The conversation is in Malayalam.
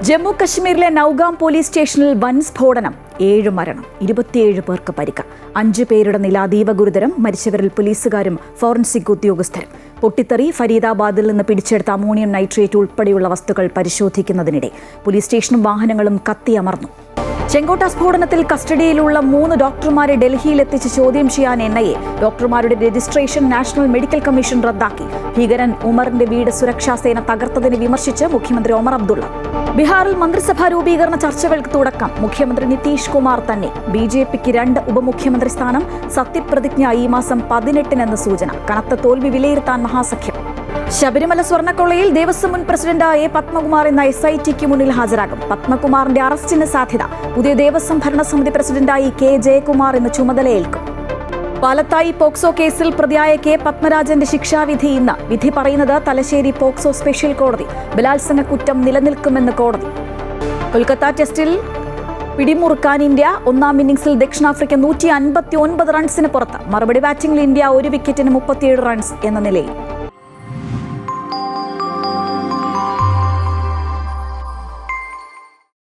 ജമ്മു കശ്മീരിലെ നൌഗാം പോലീസ് സ്റ്റേഷനിൽ വൻ സ്ഫോടനം, 7 മരണം, 27 പേർക്ക് പരിക്ക്. 5 പേരുടെ നില അതീവ ഗുരുതരം. മരിച്ചവരിൽ പോലീസുകാരും ഫോറൻസിക് ഉദ്യോഗസ്ഥരും. പൊട്ടിത്തെറി. ഫരീദാബാദിൽ നിന്ന് പിടിച്ചെടുത്ത അമോണിയം നൈട്രേറ്റ് ഉൾപ്പെടെയുള്ള വസ്തുക്കൾ പരിശോധിക്കുന്നതിനിടെ പോലീസ് സ്റ്റേഷനും വാഹനങ്ങളും കത്തിയമർന്നു. ചെങ്കോട്ട സ്ഫോടനത്തിൽ കസ്റ്റഡിയിലുള്ള 3 ഡോക്ടർമാരെ ഡൽഹിയിലെത്തിച്ച് ചോദ്യം ചെയ്യാൻ NIA. ഡോക്ടർമാരുടെ രജിസ്ട്രേഷൻ നാഷണൽ മെഡിക്കൽ കമ്മീഷൻ റദ്ദാക്കി. ഭീകരൻ ഉമറിന്റെ വീട് സുരക്ഷാസേന തകർത്തതിനെ വിമർശിച്ച് മുഖ്യമന്ത്രി ഒമർ അബ്ദുള്ള. ബീഹാറിൽ മന്ത്രിസഭാ രൂപീകരണ ചർച്ചകൾക്ക് തുടക്കം. മുഖ്യമന്ത്രി നിതീഷ് കുമാർ തന്നെ. BJPക്ക് 2 ഉപമുഖ്യമന്ത്രി സ്ഥാനം. സത്യപ്രതിജ്ഞ ഈ മാസം 18 സൂചന. കനത്ത തോൽവി വിലയിരുത്താൻ മഹാസഖ്യം. ശബരിമല സ്വർണ്ണക്കൊള്ളയിൽ ദേവസ്വം മുൻ പ്രസിഡന്റ് A. പത്മകുമാർ ഇന്ന് SITക്ക് മുന്നിൽ ഹാജരാകും. പത്മകുമാറിന്റെ അറസ്റ്റിന് സാധ്യത. പുതിയ ദേവസ്വം ഭരണസമിതി പ്രസിഡന്റായി K. ജയകുമാർ ഇന്ന് ചുമതലയേൽക്കും. പാലത്തായി പോക്സോ കേസിൽ പ്രതിയായ K. പത്മരാജന്റെ ശിക്ഷാവിധി ഇന്ന്. വിധി പറയുന്നത് തലശ്ശേരി പോക്സോ സ്പെഷ്യൽ കോടതി. ബലാത്സംഗ കുറ്റം നിലനിൽക്കുമെന്ന് കോടതി. കൊൽക്കത്ത ടെസ്റ്റിൽ പിടിമുറുക്കാൻ ഇന്ത്യ. 1-ാം ഇന്നിംഗ്സിൽ ദക്ഷിണാഫ്രിക്ക 159 റൺസിന് പുറത്ത്. മറുപടി ബാറ്റിംഗിൽ ഇന്ത്യ 1 വിക്കറ്റിന് 37 റൺസ് എന്ന നിലയിൽ.